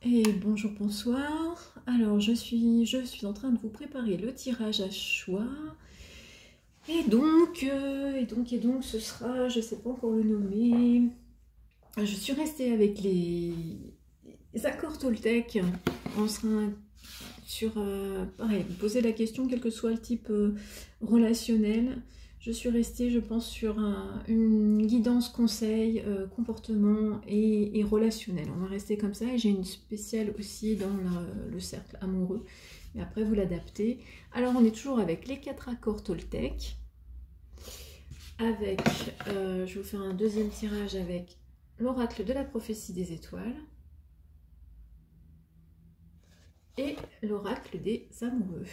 Et bonjour, bonsoir. Alors, je suis en train de vous préparer le tirage à choix. Et donc, ce sera, je ne sais pas encore le nommer. Je suis restée avec les accords Toltec. On sera sur, pareil, vous posez la question, quel que soit le type relationnel. Je suis restée, je pense, sur une guidance, conseil, comportement et relationnel. On va rester comme ça. Et j'ai une spéciale aussi dans le cercle amoureux. Mais après, vous l'adaptez. Alors, on est toujours avec les 4 accords Toltec. Avec, je vais vous faire un deuxième tirage avec l'oracle de la prophétie des étoiles. Et l'oracle des amoureux.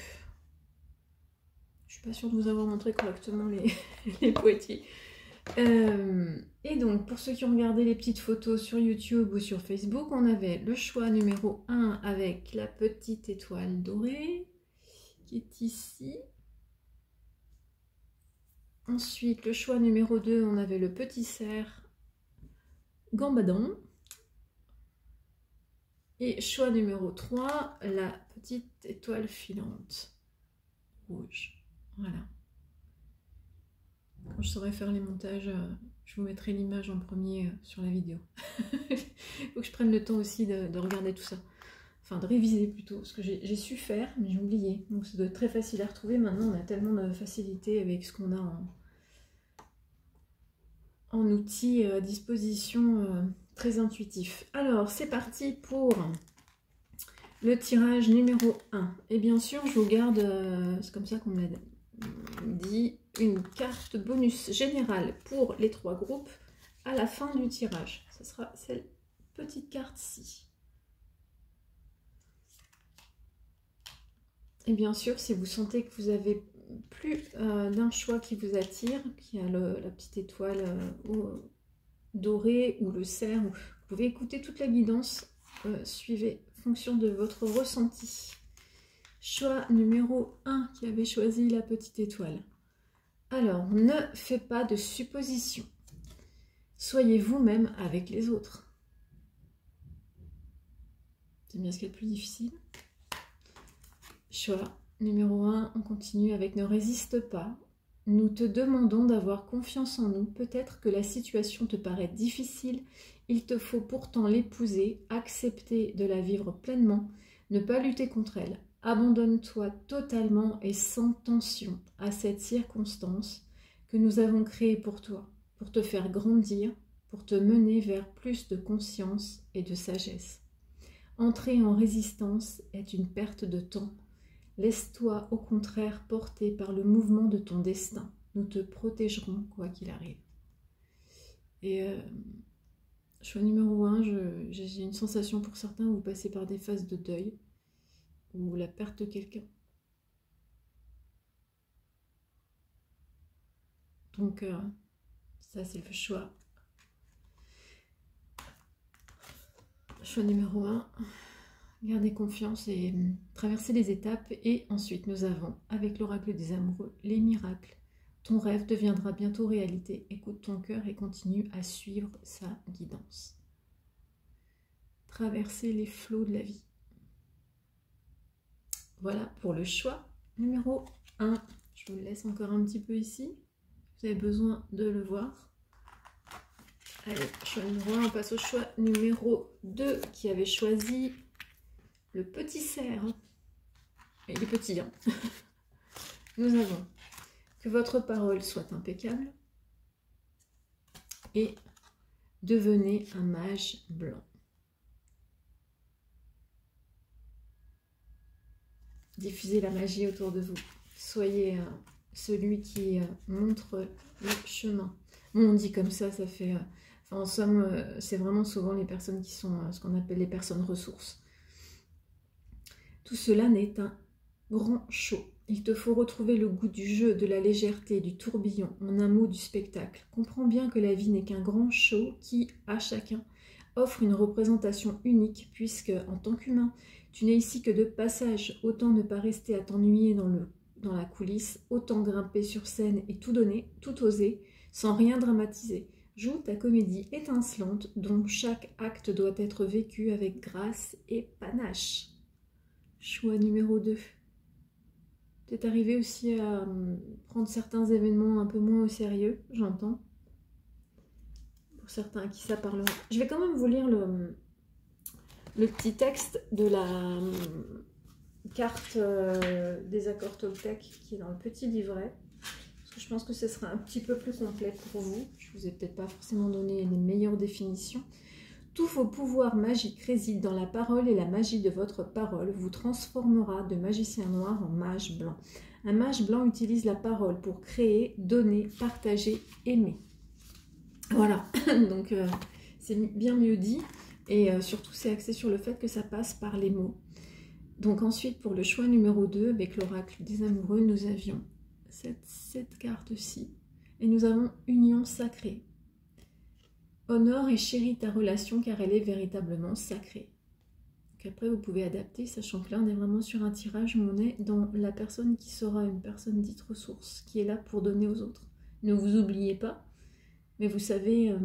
Je suis pas sûre de vous avoir montré correctement les poétiers. Et donc, pour ceux qui ont regardé les petites photos sur YouTube ou sur Facebook, on avait le choix numéro 1 avec la petite étoile dorée, qui est ici. Ensuite, le choix numéro 2, on avait le petit cerf gambadon. Et choix numéro 3, la petite étoile filante, rouge. Voilà. Quand je saurai faire les montages, je vous mettrai l'image en premier sur la vidéo. Il faut que je prenne le temps aussi de regarder tout ça. Enfin, de réviser plutôt, parce que j'ai su faire, mais j'ai oublié. Donc ça doit être très facile à retrouver. Maintenant, on a tellement de facilité avec ce qu'on a en outils à disposition, très intuitif. Alors, c'est parti pour le tirage numéro 1. Et bien sûr, je vous garde, c'est comme ça qu'on me l'a dit, une carte bonus générale pour les 3 groupes à la fin du tirage. Ce sera cette petite carte-ci. Et bien sûr, si vous sentez que vous avez plus d'un choix qui vous attire, qui a la petite étoile dorée ou le cerf, vous pouvez écouter toute la guidance, suivez en fonction de votre ressenti. Choix numéro 1 qui avait choisi la petite étoile. Alors, ne faites pas de suppositions. Soyez vous-même avec les autres. C'est bien ce qui est le plus difficile. Choix numéro 1, on continue avec ne résiste pas. Nous te demandons d'avoir confiance en nous. Peut-être que la situation te paraît difficile. Il te faut pourtant l'épouser, accepter de la vivre pleinement, ne pas lutter contre elle. Abandonne-toi totalement et sans tension à cette circonstance que nous avons créée pour toi, pour te faire grandir, pour te mener vers plus de conscience et de sagesse. Entrer en résistance est une perte de temps. Laisse-toi au contraire porter par le mouvement de ton destin. Nous te protégerons quoi qu'il arrive. Et choix numéro 1, j'ai une sensation pour certains où vous passez par des phases de deuil ou la perte de quelqu'un. Donc ça c'est le choix. Choix numéro 1. Gardez confiance et traversez les étapes. Et ensuite, nous avons, avec l'oracle des amoureux, les miracles. Ton rêve deviendra bientôt réalité. Écoute ton cœur et continue à suivre sa guidance. Traversez les flots de la vie. Voilà pour le choix numéro 1. Je vous le laisse encore un petit peu ici. Vous avez besoin de le voir. Allez, choix numéro 1, on passe au choix numéro 2 qui avait choisi le petit cerf. Il est petit, hein. Nous avons que votre parole soit impeccable et devenez un mage blanc. Diffusez la magie autour de vous. Soyez celui qui montre le chemin. Bon, on dit comme ça fait... en somme, c'est vraiment souvent les personnes qui sont ce qu'on appelle les personnes ressources. Tout cela n'est un grand show. Il te faut retrouver le goût du jeu, de la légèreté, du tourbillon, en un mot du spectacle. Comprends bien que la vie n'est qu'un grand show qui, à chacun, offre une représentation unique, puisque, en tant qu'humain, tu n'es ici que de passage. Autant ne pas rester à t'ennuyer dans la coulisse, autant grimper sur scène et tout donner, tout oser, sans rien dramatiser. Joue ta comédie étincelante dont chaque acte doit être vécu avec grâce et panache. Choix numéro 2. T'es arrivé aussi à prendre certains événements un peu moins au sérieux, j'entends. Pour certains à qui ça parlera. Je vais quand même vous lire le petit texte de la carte des accords Toltec qui est dans le petit livret. Parce que je pense que ce sera un petit peu plus complet pour vous. Je vous ai peut-être pas forcément donné les meilleures définitions. Tous vos pouvoirs magiques résident dans la parole et la magie de votre parole vous transformera de magicien noir en mage blanc. Un mage blanc utilise la parole pour créer, donner, partager, aimer. Voilà, donc c'est bien mieux dit et surtout c'est axé sur le fait que ça passe par les mots. Donc ensuite pour le choix numéro 2 avec l'oracle des amoureux, nous avions cette carte-ci et nous avons union sacrée. Honore et chéris ta relation car elle est véritablement sacrée. Donc après vous pouvez adapter, sachant que là on est vraiment sur un tirage où on est dans la personne qui sera une personne dite ressource, qui est là pour donner aux autres. Ne vous oubliez pas, mais vous savez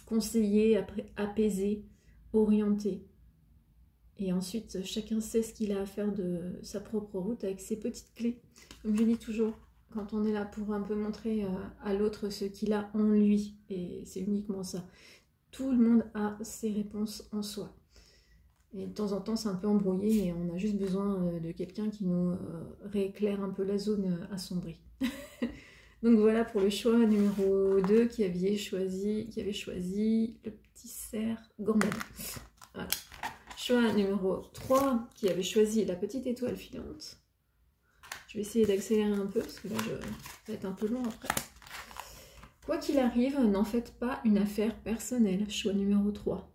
conseiller, apaiser, orienter. Et ensuite chacun sait ce qu'il a à faire de sa propre route avec ses petites clés. Comme je dis toujours, quand on est là pour un peu montrer à l'autre ce qu'il a en lui, et c'est uniquement ça. Tout le monde a ses réponses en soi. Et de temps en temps, c'est un peu embrouillé et on a juste besoin de quelqu'un qui nous rééclaire un peu la zone assombrie. Donc voilà pour le choix numéro 2 qui avait choisi le petit cerf gourmand. Voilà. Choix numéro 3 qui avait choisi la petite étoile filante. Je vais essayer d'accélérer un peu parce que là, ça va être un peu long après. Quoi qu'il arrive, n'en faites pas une affaire personnelle. Choix numéro 3.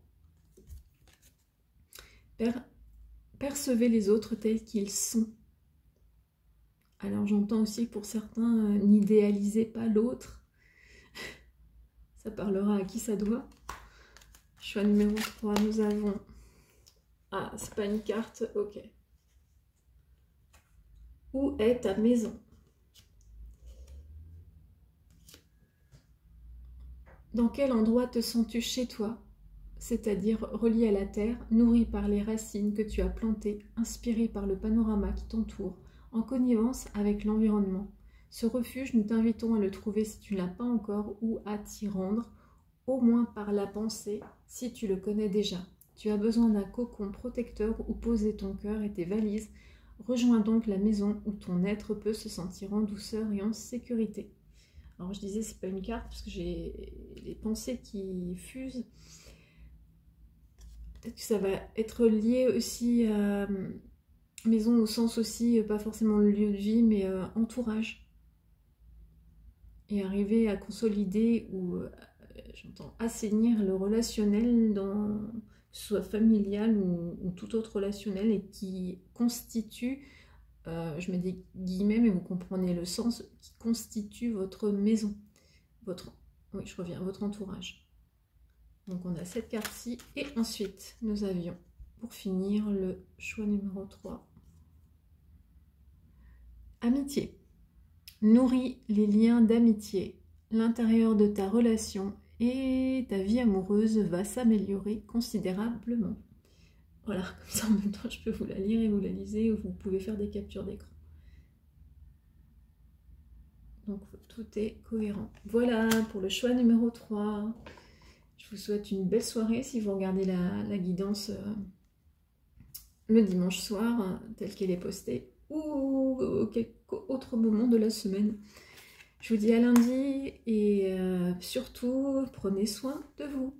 Percevez les autres tels qu'ils sont. Alors j'entends aussi pour certains, n'idéalisez pas l'autre. Ça parlera à qui ça doit. Choix numéro 3, nous avons... Ah, c'est pas une carte, ok. Où est ta maison? Dans quel endroit te sens-tu chez toi? C'est-à-dire relié à la terre, nourri par les racines que tu as plantées, inspiré par le panorama qui t'entoure, en connivence avec l'environnement. Ce refuge, nous t'invitons à le trouver si tu ne l'as pas encore ou à t'y rendre, au moins par la pensée, si tu le connais déjà. Tu as besoin d'un cocon protecteur où poser ton cœur et tes valises. Rejoins donc la maison où ton être peut se sentir en douceur et en sécurité. Alors je disais, c'est pas une carte parce que j'ai les pensées qui fusent. Peut-être que ça va être lié aussi à maison au sens aussi, pas forcément le lieu de vie, mais entourage. Et arriver à consolider ou, j'entends, assainir le relationnel dans... que ce soit familial ou tout autre relationnel et qui constitue, je mets des guillemets mais vous comprenez le sens, qui constitue votre maison, votre entourage. Donc on a cette carte-ci et ensuite nous avions pour finir le choix numéro 3. Amitié. Nourris les liens d'amitié. L'intérieur de ta relation et ta vie amoureuse va s'améliorer considérablement. Voilà, comme ça en même temps je peux vous la lire et vous la lisez ou vous pouvez faire des captures d'écran. Donc tout est cohérent. Voilà pour le choix numéro 3. Je vous souhaite une belle soirée si vous regardez la guidance le dimanche soir, telle qu'elle est postée, ou quelque autre moment de la semaine. Je vous dis à lundi et surtout, prenez soin de vous.